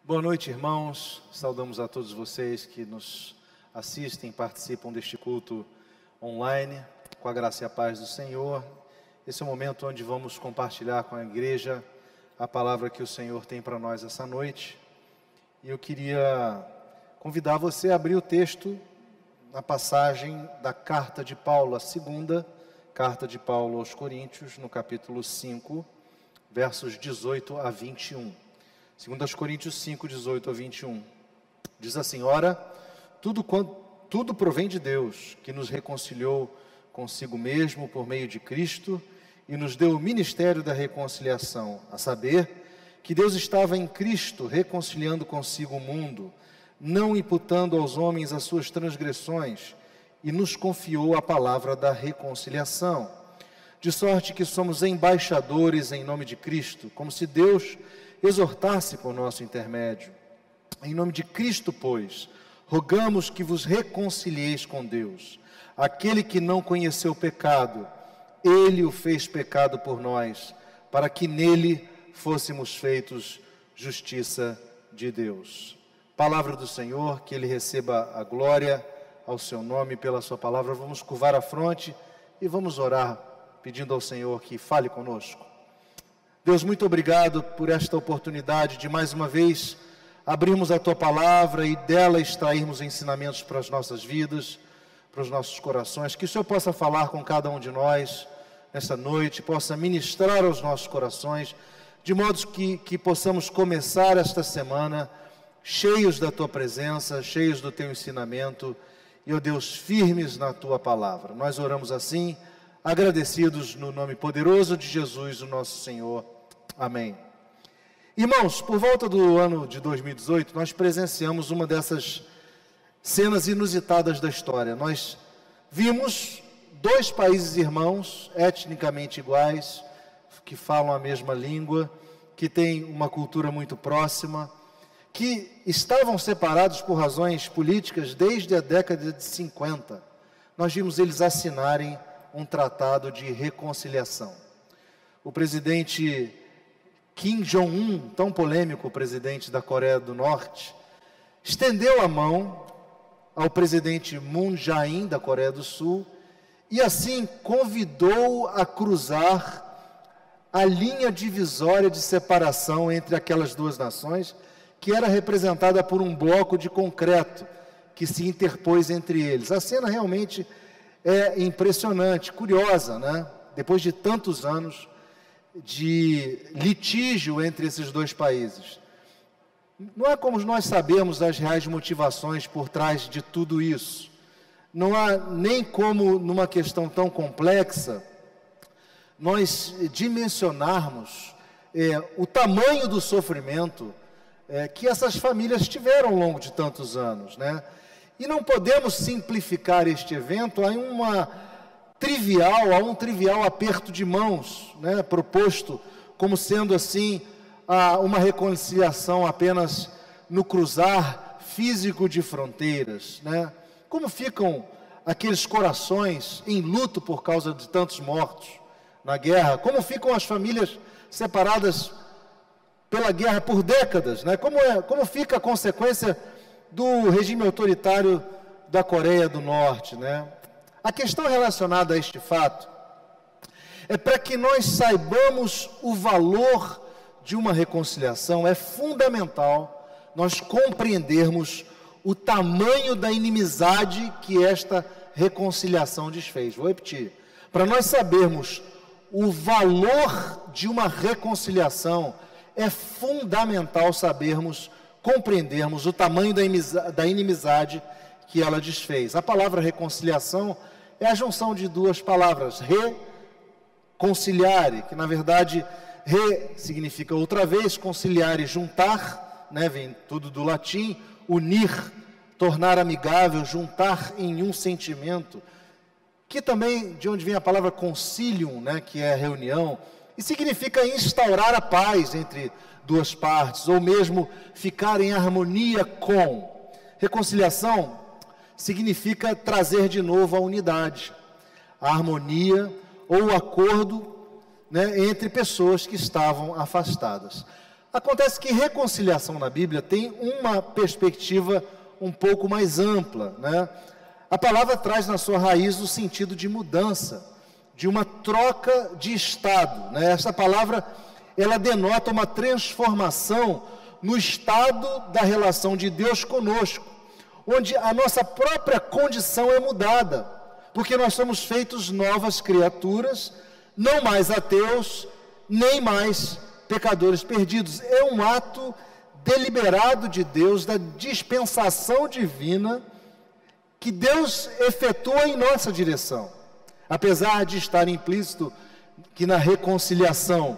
Boa noite, irmãos. Saudamos a todos vocês que nos assistem, participam deste culto online, com a graça e a paz do Senhor. Esse é o momento onde vamos compartilhar com a igreja a palavra que o Senhor tem para nós essa noite. E eu queria convidar você a abrir o texto na passagem da carta de Paulo, a segunda carta de Paulo aos Coríntios, no capítulo 5, versos 18 a 21. 2 Coríntios 5, 18 a 21. Diz assim: Ora, tudo provém de Deus, que nos reconciliou consigo mesmo por meio de Cristo e nos deu o ministério da reconciliação, a saber, que Deus estava em Cristo reconciliando consigo o mundo, não imputando aos homens as suas transgressões, e nos confiou a palavra da reconciliação. De sorte que somos embaixadores em nome de Cristo, como se Deus exortasse por nosso intermédio. Em nome de Cristo, pois, rogamos que vos reconcilieis com Deus. Aquele que não conheceu o pecado, Ele o fez pecado por nós, para que nele fôssemos feitos justiça de Deus. Palavra do Senhor, que Ele receba a glória ao seu nome pela sua palavra. Vamos curvar a fronte e vamos orar, pedindo ao Senhor que fale conosco. Deus, muito obrigado por esta oportunidade de mais uma vez abrirmos a Tua palavra e dela extrairmos ensinamentos para as nossas vidas, para os nossos corações. Que o Senhor possa falar com cada um de nós nesta noite, possa ministrar aos nossos corações, de modo que possamos começar esta semana cheios da Tua presença, cheios do Teu ensinamento e, ó Deus, firmes na Tua palavra. Nós oramos assim, agradecidos no nome poderoso de Jesus, o nosso Senhor. Amém. Irmãos, por volta do ano de 2018, nós presenciamos uma dessas cenas inusitadas da história. Nós vimos dois países irmãos, etnicamente iguais, que falam a mesma língua, que têm uma cultura muito próxima, que estavam separados por razões políticas desde a década de 50. Nós vimos eles assinarem um tratado de reconciliação. O presidente Kim Jong-un, tão polêmico presidente da Coreia do Norte, estendeu a mão ao presidente Moon Jae-in da Coreia do Sul e assim convidou a cruzar a linha divisória de separação entre aquelas duas nações, que era representada por um bloco de concreto que se interpôs entre eles. A cena realmente é impressionante, curiosa, né? Depois de tantos anos de litígio entre esses dois países. Não é como nós sabemos as reais motivações por trás de tudo isso. Não há nem como, numa questão tão complexa, nós dimensionarmos o tamanho do sofrimento que essas famílias tiveram ao longo de tantos anos, né? E não podemos simplificar este evento a um trivial aperto de mãos, né, proposto como sendo assim uma reconciliação apenas no cruzar físico de fronteiras, né? Como ficam aqueles corações em luto por causa de tantos mortos na guerra? Como ficam as famílias separadas pela guerra por décadas, né? Como fica a consequência do regime autoritário da Coreia do Norte, né? A questão relacionada a este fato é para que nós saibamos o valor de uma reconciliação, é fundamental nós compreendermos o tamanho da inimizade que esta reconciliação desfez. Vou repetir. Para nós sabermos o valor de uma reconciliação, é fundamental compreendermos o tamanho da inimizade que ela desfez. A palavra reconciliação é a junção de duas palavras, reconciliare, que na verdade significa outra vez, conciliare, juntar, né, vem tudo do latim, unir, tornar amigável, juntar em um sentimento, que também de onde vem a palavra concilium, né, que é reunião, e significa instaurar a paz entre duas partes, ou mesmo ficar em harmonia com. Reconciliação significa trazer de novo a unidade, a harmonia ou o acordo, né, entre pessoas que estavam afastadas. Acontece que reconciliação na Bíblia tem uma perspectiva um pouco mais ampla, né? A palavra traz na sua raiz o sentido de mudança, de uma troca de estado, né? Essa palavra, ela denota uma transformação no estado da relação de Deus conosco, onde a nossa própria condição é mudada, porque nós somos feitos novas criaturas, não mais ateus, nem mais pecadores perdidos. É um ato deliberado de Deus, da dispensação divina, que Deus efetua em nossa direção. Apesar de estar implícito que na reconciliação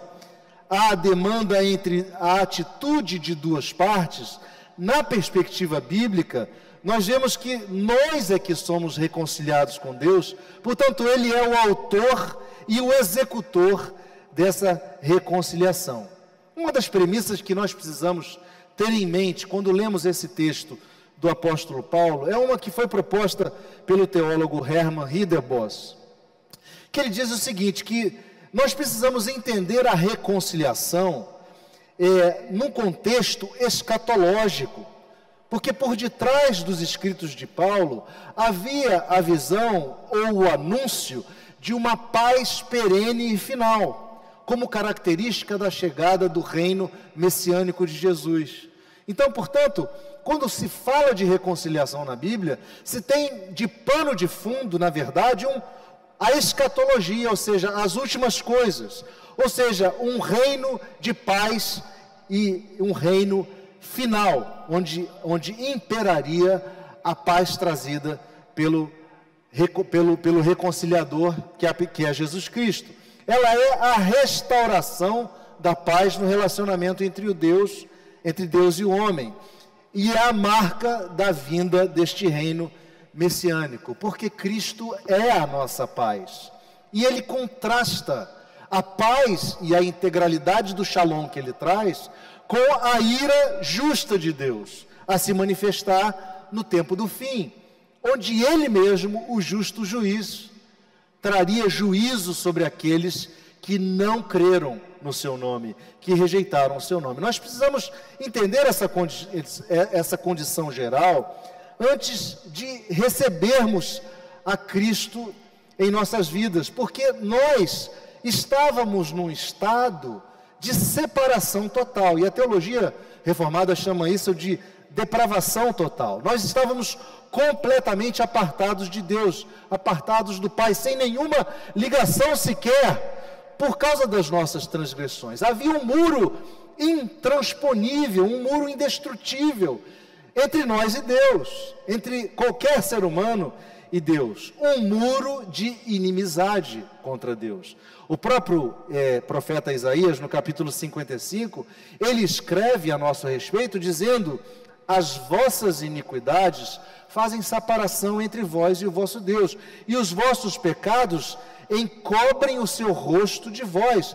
há a demanda entre a atitude de duas partes, na perspectiva bíblica, nós vemos que nós é que somos reconciliados com Deus, portanto, Ele é o autor e o executor dessa reconciliação. Uma das premissas que nós precisamos ter em mente quando lemos esse texto do apóstolo Paulo é uma que foi proposta pelo teólogo Hermann Ridderbos, que ele diz o seguinte, que nós precisamos entender a reconciliação num contexto escatológico, porque por detrás dos escritos de Paulo havia a visão ou o anúncio de uma paz perene e final, como característica da chegada do reino messiânico de Jesus. Então, portanto, quando se fala de reconciliação na Bíblia, se tem de pano de fundo, na verdade, a escatologia, ou seja, as últimas coisas, ou seja, um reino de paz e um reino final, onde imperaria a paz trazida pelo reconciliador, que é Jesus Cristo. Ela é a restauração da paz no relacionamento entre Deus e o homem, e é a marca da vinda deste reino messiânico, porque Cristo é a nossa paz, e Ele contrasta a paz e a integralidade do shalom que Ele traz, com a ira justa de Deus, a se manifestar no tempo do fim, onde Ele mesmo, o justo juiz, traria juízo sobre aqueles que não creram no seu nome, que rejeitaram o seu nome. Nós precisamos entender essa condição geral antes de recebermos a Cristo em nossas vidas, porque nós estávamos num estado de separação total, e a teologia reformada chama isso de depravação total. Nós estávamos completamente apartados de Deus, apartados do Pai, sem nenhuma ligação sequer, por causa das nossas transgressões. Havia um muro intransponível, um muro indestrutível entre nós e Deus, entre qualquer ser humano e Deus, um muro de inimizade contra Deus. O próprio profeta Isaías, no capítulo 55, ele escreve a nosso respeito, dizendo: as vossas iniquidades fazem separação entre vós e o vosso Deus, e os vossos pecados encobrem o seu rosto de vós,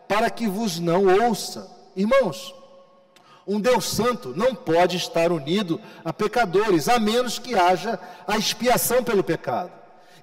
para que vos não ouça. Irmãos, um Deus santo não pode estar unido a pecadores, a menos que haja a expiação pelo pecado.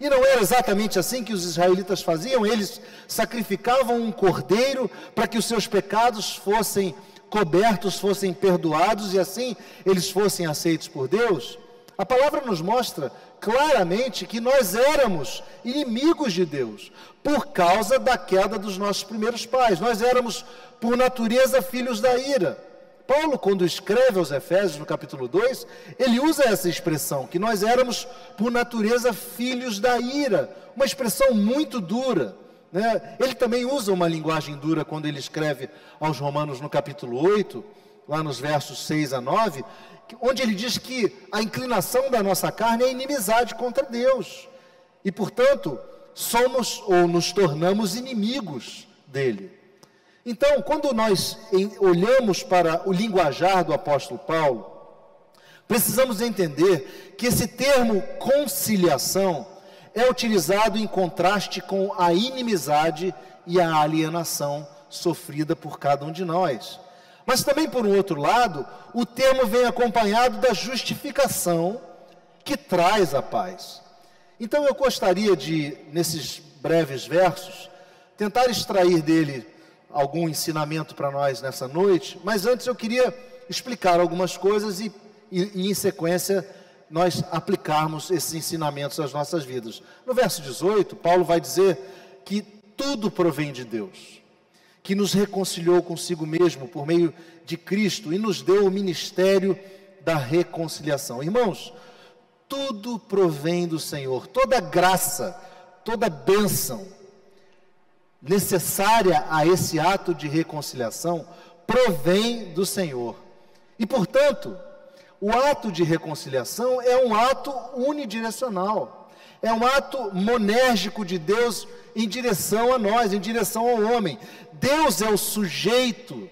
E não era exatamente assim que os israelitas faziam? Eles sacrificavam um cordeiro para que os seus pecados fossem cobertos, fossem perdoados, e assim eles fossem aceitos por Deus. A palavra nos mostra claramente que nós éramos inimigos de Deus, por causa da queda dos nossos primeiros pais. Nós éramos, por natureza, filhos da ira. Paulo, quando escreve aos Efésios, no capítulo 2, ele usa essa expressão, que nós éramos, por natureza, filhos da ira, uma expressão muito dura, né? Ele também usa uma linguagem dura quando ele escreve aos Romanos, no capítulo 8, lá nos versos 6 a 9, onde ele diz que a inclinação da nossa carne é inimizade contra Deus, e, portanto, somos ou nos tornamos inimigos dele. Então, quando nós olhamos para o linguajar do apóstolo Paulo, precisamos entender que esse termo conciliação é utilizado em contraste com a inimizade e a alienação sofrida por cada um de nós. Mas também, por um outro lado, o termo vem acompanhado da justificação que traz a paz. Então, eu gostaria de, nesses breves versos, tentar extrair dele algum ensinamento para nós nessa noite, mas antes eu queria explicar algumas coisas e em sequência nós aplicarmos esses ensinamentos às nossas vidas. No verso 18, Paulo vai dizer que tudo provém de Deus, que nos reconciliou consigo mesmo por meio de Cristo e nos deu o ministério da reconciliação. Irmãos, tudo provém do Senhor, toda graça, toda bênção necessária a esse ato de reconciliação provém do Senhor. E, portanto, o ato de reconciliação é um ato unidirecional, é um ato monérgico de Deus em direção a nós, em direção ao homem. Deus é o sujeito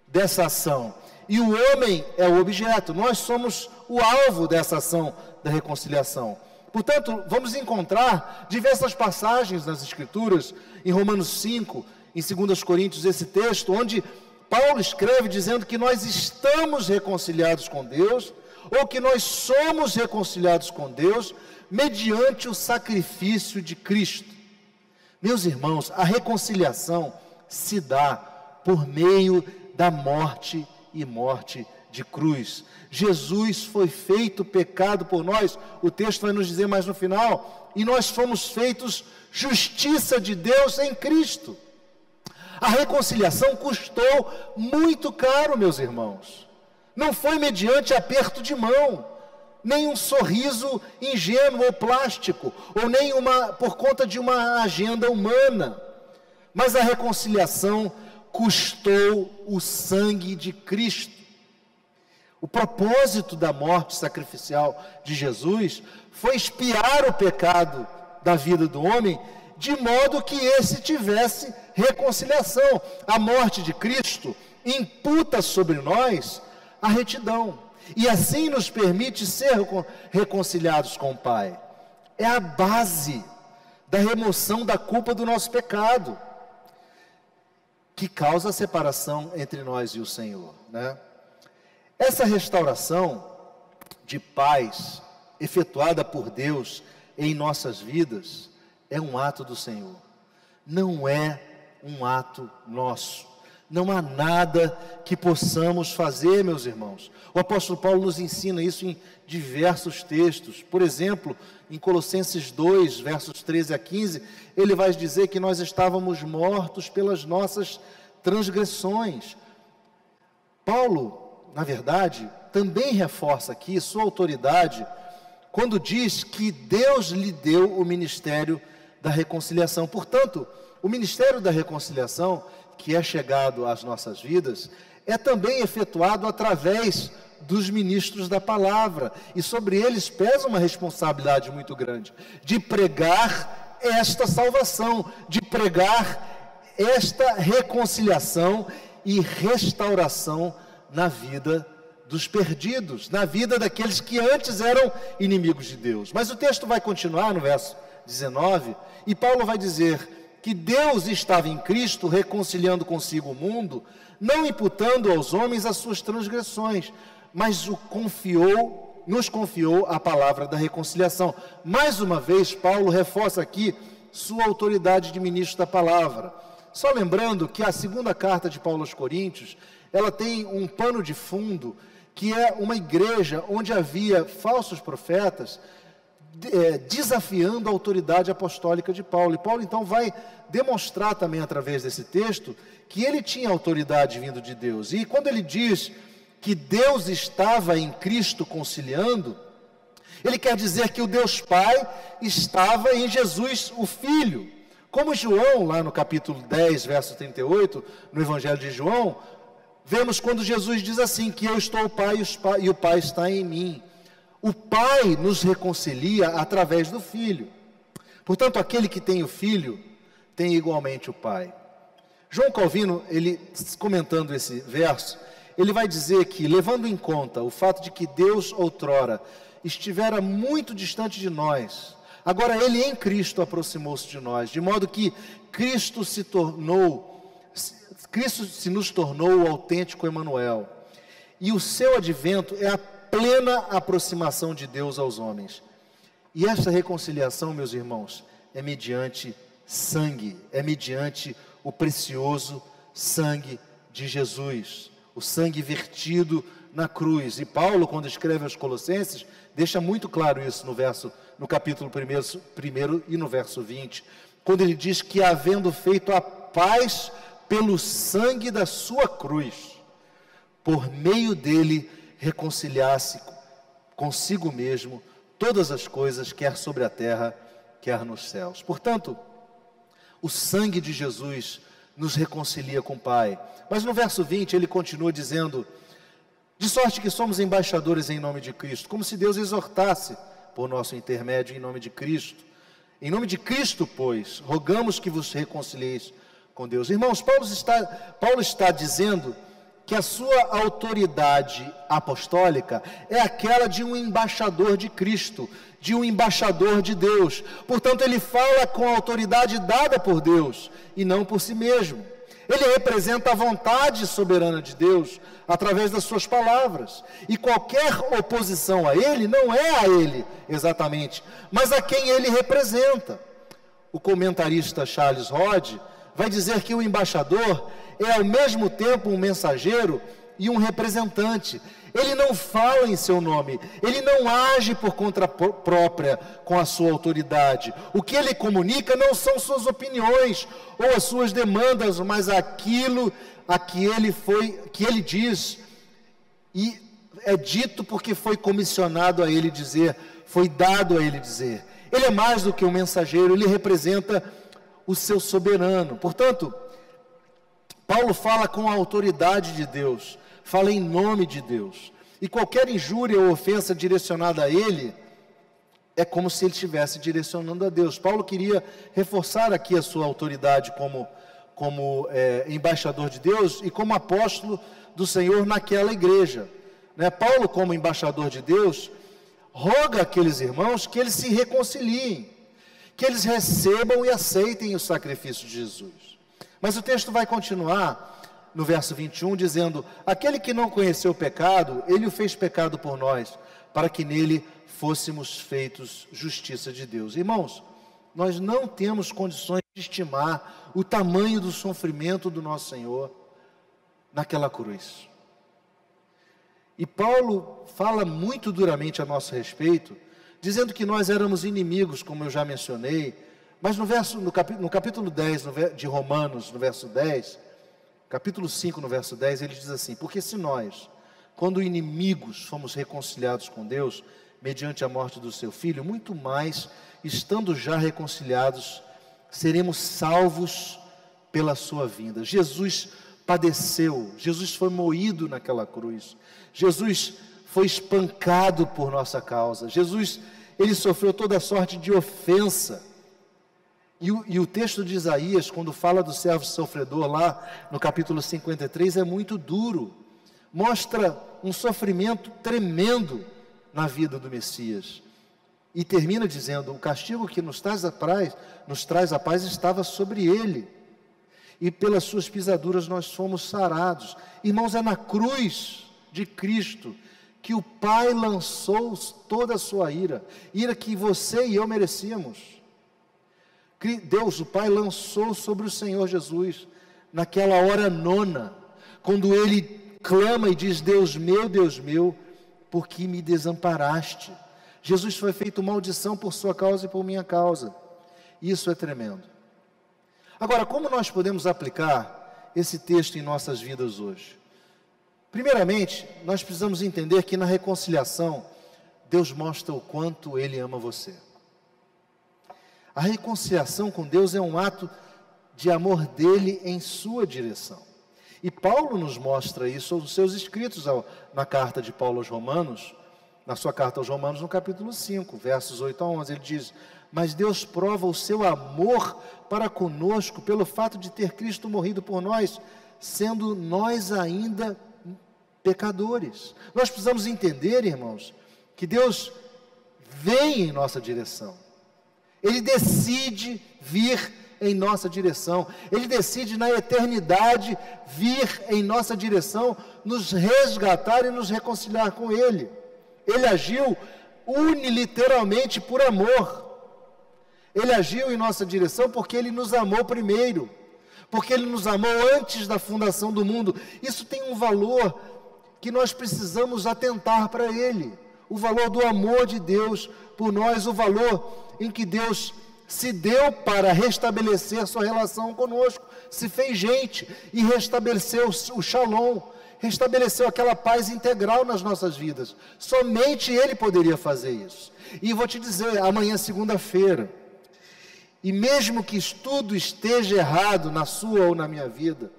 dessa ação e o homem é o objeto. Nós somos o alvo dessa ação da reconciliação. Portanto, vamos encontrar diversas passagens nas Escrituras, em Romanos 5, em 2 Coríntios, esse texto, onde Paulo escreve dizendo que nós estamos reconciliados com Deus, ou que nós somos reconciliados com Deus, mediante o sacrifício de Cristo. Meus irmãos, a reconciliação se dá por meio da morte e morte de cruz. Jesus foi feito pecado por nós, o texto vai nos dizer mais no final, e nós fomos feitos justiça de Deus em Cristo. A reconciliação custou muito caro, meus irmãos. Não foi mediante aperto de mão, nem um sorriso ingênuo ou plástico, ou nem por conta de uma agenda humana, mas a reconciliação custou o sangue de Cristo. O propósito da morte sacrificial de Jesus foi expiar o pecado da vida do homem, de modo que esse tivesse reconciliação. A morte de Cristo imputa sobre nós a retidão, e assim nos permite ser reconciliados com o Pai. É a base da remoção da culpa do nosso pecado, que causa a separação entre nós e o Senhor, né? Essa restauração de paz efetuada por Deus em nossas vidas é um ato do Senhor, não é um ato nosso. Não há nada que possamos fazer, meus irmãos. O apóstolo Paulo nos ensina isso em diversos textos. Por exemplo, em Colossenses 2, versos 13 a 15, ele vai dizer que nós estávamos mortos pelas nossas transgressões. Paulo, na verdade, também reforça aqui sua autoridade quando diz que Deus lhe deu o ministério da reconciliação. Portanto, o ministério da reconciliação, que é chegado às nossas vidas, é também efetuado através dos ministros da palavra, e sobre eles pesa uma responsabilidade muito grande, de pregar esta salvação, de pregar esta reconciliação e restauração na vida dos perdidos, na vida daqueles que antes eram inimigos de Deus. Mas o texto vai continuar no verso 19, e Paulo vai dizer que Deus estava em Cristo reconciliando consigo o mundo, não imputando aos homens as suas transgressões, mas nos confiou a palavra da reconciliação. Mais uma vez, Paulo reforça aqui sua autoridade de ministro da palavra. Só lembrando que a segunda carta de Paulo aos Coríntios, ela tem um pano de fundo, que é uma igreja onde havia falsos profetas, desafiando a autoridade apostólica de Paulo. E Paulo então vai demonstrar também através desse texto que ele tinha autoridade vindo de Deus. E quando ele diz que Deus estava em Cristo conciliando, ele quer dizer que o Deus Pai estava em Jesus, o Filho. Como João, lá no capítulo 10, verso 38, no Evangelho de João, vemos quando Jesus diz assim, que eu estou o Pai e o Pai está em mim. O Pai nos reconcilia através do Filho. Portanto, aquele que tem o Filho, tem igualmente o Pai. João Calvino, ele comentando esse verso, ele vai dizer que, levando em conta o fato de que Deus outrora estivera muito distante de nós, agora Ele em Cristo aproximou-se de nós, de modo que Cristo se nos tornou o autêntico Emanuel. E o seu advento é a plena aproximação de Deus aos homens. E esta reconciliação, meus irmãos, é mediante sangue, é mediante o precioso sangue de Jesus, o sangue vertido na cruz. E Paulo, quando escreve aos Colossenses, deixa muito claro isso no capítulo 1 e no verso 20, quando ele diz que, havendo feito a paz pelo sangue da sua cruz, por meio dele reconciliasse consigo mesmo todas as coisas, quer sobre a terra, quer nos céus. Portanto, o sangue de Jesus nos reconcilia com o Pai. Mas no verso 20 ele continua dizendo: de sorte que somos embaixadores em nome de Cristo, como se Deus exortasse por nosso intermédio em nome de Cristo. Em nome de Cristo, pois, rogamos que vos reconcilieis com Deus. Irmãos, Paulo está dizendo que a sua autoridade apostólica é aquela de um embaixador de Cristo, de um embaixador de Deus. Portanto, ele fala com a autoridade dada por Deus e não por si mesmo. Ele representa a vontade soberana de Deus através das suas palavras. E qualquer oposição a ele não é a ele exatamente, mas a quem ele representa. O comentarista Charles Rod vai dizer que o embaixador é ao mesmo tempo um mensageiro e um representante. Ele não fala em seu nome, ele não age por conta própria com a sua autoridade. O que ele comunica não são suas opiniões ou as suas demandas, mas aquilo a que ele diz, e é dito porque foi comissionado a ele dizer, foi dado a ele dizer. Ele é mais do que um mensageiro, ele representa o seu soberano. Portanto, Paulo fala com a autoridade de Deus, fala em nome de Deus, e qualquer injúria ou ofensa direcionada a ele, é como se ele estivesse direcionando a Deus. Paulo queria reforçar aqui a sua autoridade como embaixador de Deus e como apóstolo do Senhor naquela igreja. Paulo, como embaixador de Deus, roga àqueles irmãos que eles se reconciliem, que eles recebam e aceitem o sacrifício de Jesus. Mas o texto vai continuar no verso 21, dizendo: aquele que não conheceu o pecado, ele o fez pecado por nós, para que nele fôssemos feitos justiça de Deus. Irmãos, nós não temos condições de estimar o tamanho do sofrimento do nosso Senhor naquela cruz. E Paulo fala muito duramente a nosso respeito, dizendo que nós éramos inimigos, como eu já mencionei, mas no capítulo 10 de Romanos, no verso 10, capítulo 5, no verso 10, ele diz assim: porque se nós, quando inimigos, fomos reconciliados com Deus, mediante a morte do seu Filho, muito mais, estando já reconciliados, seremos salvos pela sua vinda. Jesus padeceu, Jesus foi moído naquela cruz, Jesus foi espancado por nossa causa, Jesus, ele sofreu toda sorte de ofensa. E o texto de Isaías, quando fala do servo sofredor lá no capítulo 53, é muito duro, mostra um sofrimento tremendo na vida do Messias, e termina dizendo: o castigo que nos traz a paz estava sobre ele, e pelas suas pisaduras nós fomos sarados. Irmãos, é na cruz de Cristo que o Pai lançou toda a sua ira que você e eu merecíamos. Deus, o Pai, lançou sobre o Senhor Jesus, naquela hora nona, quando ele clama e diz: Deus meu, por que me desamparaste? Jesus foi feito maldição por sua causa e por minha causa. Isso é tremendo. Agora, como nós podemos aplicar esse texto em nossas vidas hoje? Primeiramente, nós precisamos entender que na reconciliação, Deus mostra o quanto Ele ama você. A reconciliação com Deus é um ato de amor dele em sua direção. E Paulo nos mostra isso nos seus escritos na carta de Paulo aos Romanos, na sua carta aos Romanos, no capítulo 5, versos 8 a 11, ele diz: mas Deus prova o seu amor para conosco pelo fato de ter Cristo morrido por nós, sendo nós ainda pecadores. Nós precisamos entender, irmãos, que Deus vem em nossa direção. Ele decide vir em nossa direção. Ele decide na eternidade vir em nossa direção, nos resgatar e nos reconciliar com Ele. Ele agiu uniliteralmente por amor. Ele agiu em nossa direção porque Ele nos amou primeiro. porque Ele nos amou antes da fundação do mundo. Isso tem um valor que nós precisamos atentar para ele, o valor do amor de Deus por nós, o valor em que Deus se deu para restabelecer sua relação conosco, se fez gente e restabeleceu o shalom, restabeleceu aquela paz integral nas nossas vidas. Somente Ele poderia fazer isso. E vou te dizer, amanhã, segunda-feira, e mesmo que tudo esteja errado na sua ou na minha vida,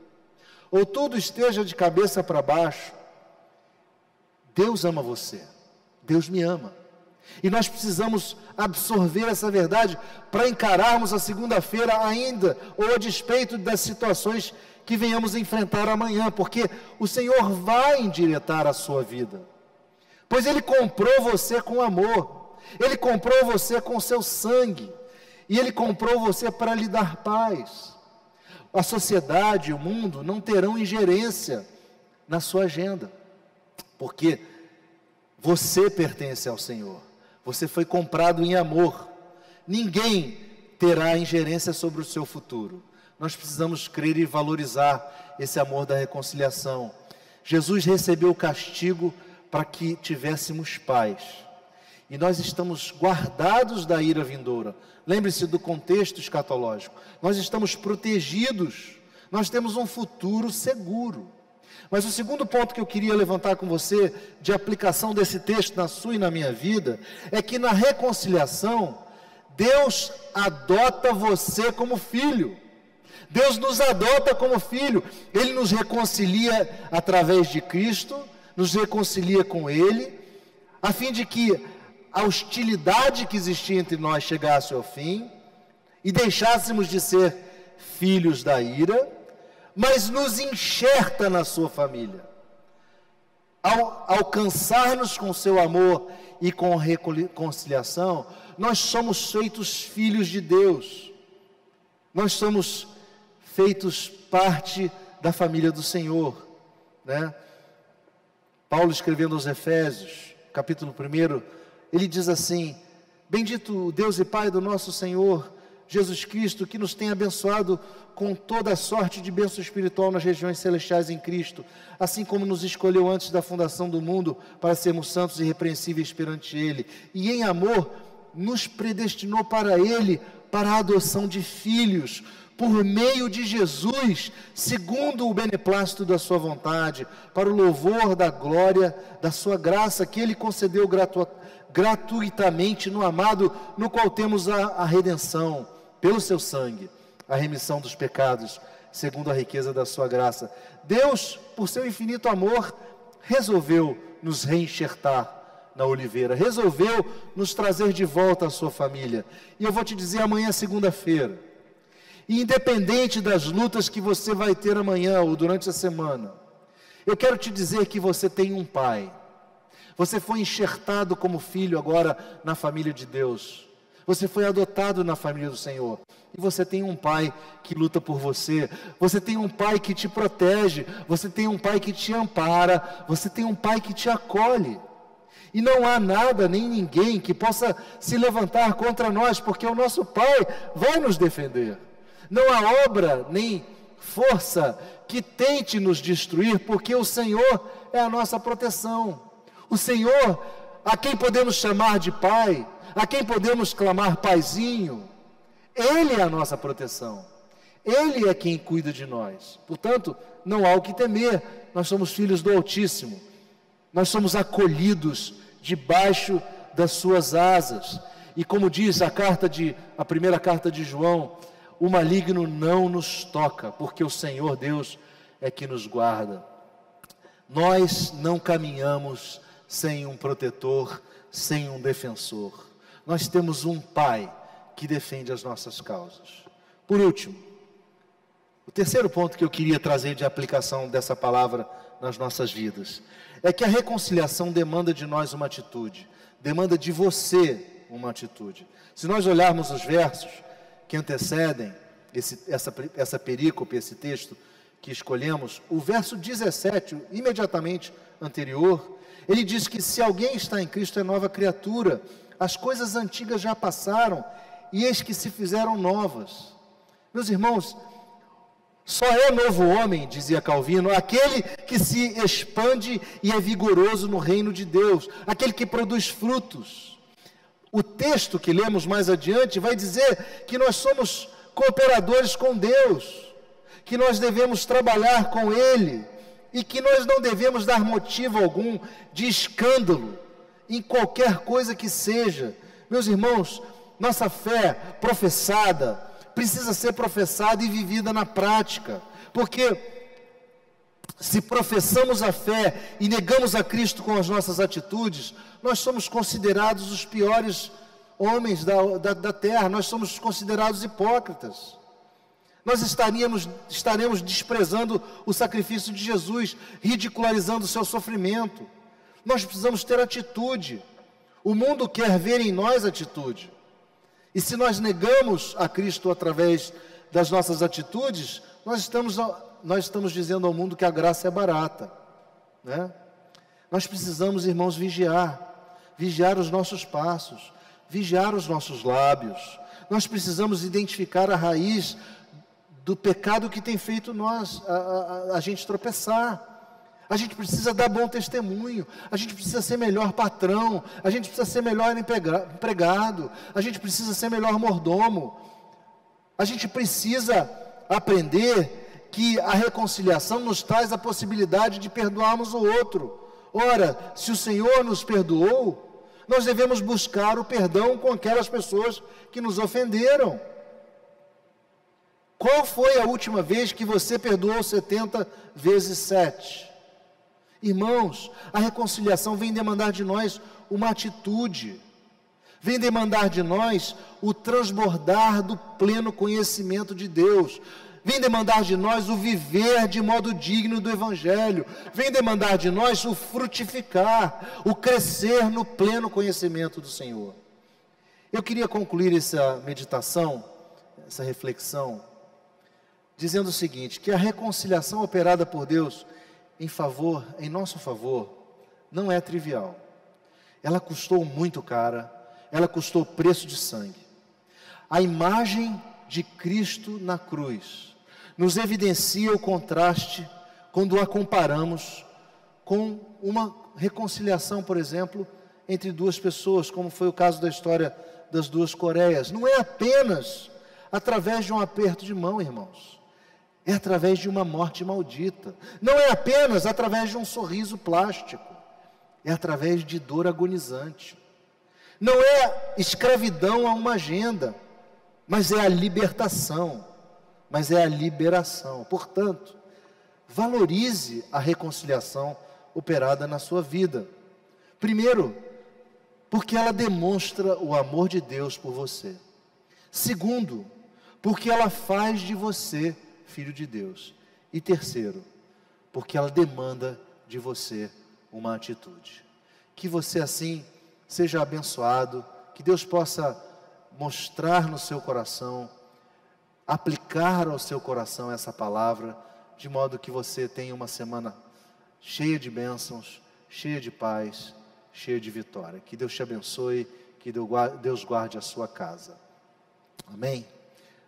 ou tudo esteja de cabeça para baixo, Deus ama você, Deus me ama. E nós precisamos absorver essa verdade para encararmos a segunda-feira ainda, ou a despeito das situações que venhamos enfrentar amanhã, porque o Senhor vai endireitar a sua vida, pois Ele comprou você com amor, Ele comprou você com seu sangue, e Ele comprou você para lhe dar paz. A sociedade, o mundo não terão ingerência na sua agenda, porque você pertence ao Senhor, você foi comprado em amor, ninguém terá ingerência sobre o seu futuro. Nós precisamos crer e valorizar esse amor da reconciliação. Jesus recebeu o castigo para que tivéssemos paz, e nós estamos guardados da ira vindoura. Lembre-se do contexto escatológico, nós estamos protegidos, nós temos um futuro seguro. Mas o segundo ponto que eu queria levantar com você, de aplicação desse texto na sua e na minha vida, é que na reconciliação, Deus adota você como filho. Deus nos adota como filho. Ele nos reconcilia através de Cristo, nos reconcilia com Ele, a fim de que a hostilidade que existia entre nós chegasse ao fim, e deixássemos de ser filhos da ira, mas nos enxerta na sua família. Ao alcançar-nos com seu amor e com reconciliação, nós somos feitos filhos de Deus, nós somos feitos parte da família do Senhor, né? Paulo, escrevendo aos Efésios, capítulo 1, ele diz assim: bendito o Deus e Pai do nosso Senhor Jesus Cristo, que nos tem abençoado com toda a sorte de bênção espiritual nas regiões celestiais em Cristo, assim como nos escolheu antes da fundação do mundo para sermos santos e irrepreensíveis perante Ele, e em amor nos predestinou para Ele, para a adoção de filhos, por meio de Jesus, segundo o beneplácito da sua vontade, para o louvor da glória da sua graça, que Ele concedeu gratuitamente no amado, no qual temos a redenção, pelo seu sangue, a remissão dos pecados, segundo a riqueza da sua graça. Deus, por seu infinito amor, resolveu nos reenxertar na oliveira, resolveu nos trazer de volta à sua família. E eu vou te dizer, amanhã, segunda-feira, independente das lutas que você vai ter amanhã ou durante a semana, eu quero te dizer que você tem um pai. Você foi enxertado como filho agora na família de Deus. Você foi adotado na família do Senhor. E você tem um pai que luta por você. Você tem um pai que te protege. Você tem um pai que te ampara. Você tem um pai que te acolhe. E não há nada nem ninguém que possa se levantar contra nós, porque o nosso pai vai nos defender. Não há obra nem força que tente nos destruir, porque o Senhor é a nossa proteção. O Senhor, a quem podemos chamar de Pai, a quem podemos clamar Paizinho, Ele é a nossa proteção, Ele é quem cuida de nós. Portanto, não há o que temer, nós somos filhos do Altíssimo, nós somos acolhidos debaixo das suas asas, e como diz a primeira carta de João, o maligno não nos toca, porque o Senhor Deus é que nos guarda. Nós não caminhamos sem um protetor, sem um defensor. Nós temos um Pai que defende as nossas causas. Por último, o terceiro ponto que eu queria trazer de aplicação dessa palavra nas nossas vidas, é que a reconciliação demanda de nós uma atitude, demanda de você uma atitude. Se nós olharmos os versos que antecedem essa perícope, esse texto que escolhemos, o verso 17, imediatamente anterior, ele diz que se alguém está em Cristo é nova criatura, as coisas antigas já passaram, e eis que se fizeram novas. Meus irmãos, Só é novo homem, dizia Calvino, aquele que se expande e é vigoroso no reino de Deus, aquele que produz frutos. O texto que lemos mais adiante vai dizer que nós somos cooperadores com Deus, que nós devemos trabalhar com Ele e que nós não devemos dar motivo algum de escândalo em qualquer coisa que seja. Meus irmãos, nossa fé professada precisa ser professada e vivida na prática, porque se professamos a fé e negamos a Cristo com as nossas atitudes, nós somos considerados os piores homens da terra, nós somos considerados hipócritas. Nós estaremos desprezando o sacrifício de Jesus, ridicularizando o seu sofrimento. Nós precisamos ter atitude. O mundo quer ver em nós atitude. E se nós negamos a Cristo através das nossas atitudes, nós estamos dizendo ao mundo que a graça é barata, né? Nós precisamos, irmãos, vigiar os nossos passos, vigiar os nossos lábios. Nós precisamos identificar a raiz do pecado que tem feito a gente tropeçar. A gente precisa dar bom testemunho, a gente precisa ser melhor patrão, a gente precisa ser melhor empregado, a gente precisa ser melhor mordomo. A gente precisa aprender que a reconciliação nos traz a possibilidade de perdoarmos o outro. Ora, se o Senhor nos perdoou, nós devemos buscar o perdão com aquelas pessoas que nos ofenderam. Qual foi a última vez que você perdoou 70 vezes 7? Irmãos, a reconciliação vem demandar de nós uma atitude, vem demandar de nós o transbordar do pleno conhecimento de Deus, vem demandar de nós o viver de modo digno do Evangelho, vem demandar de nós o frutificar, o crescer no pleno conhecimento do Senhor. Eu queria concluir essa meditação, essa reflexão, dizendo o seguinte, que a reconciliação operada por Deus em nosso favor, não é trivial. Ela custou muito cara, ela custou preço de sangue. A imagem de Cristo na cruz nos evidencia o contraste quando a comparamos com uma reconciliação, por exemplo, entre duas pessoas, como foi o caso da história das duas Coreias. Não é apenas através de um aperto de mão, irmãos. É através de uma morte maldita. Não é apenas através de um sorriso plástico. É através de dor agonizante. Não é escravidão a uma agenda, mas é a libertação, mas é a liberação. Portanto, valorize a reconciliação operada na sua vida. Primeiro, porque ela demonstra o amor de Deus por você. Segundo, porque ela faz de você filho de Deus. E terceiro, porque ela demanda de você uma atitude. Que você assim seja abençoado, que Deus possa mostrar no seu coração, aplicar ao seu coração essa palavra, de modo que você tenha uma semana cheia de bênçãos, cheia de paz, cheia de vitória. Que Deus te abençoe, que Deus guarde a sua casa. Amém?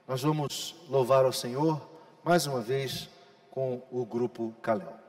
Nós vamos louvar ao Senhor mais uma vez com o grupo Calel.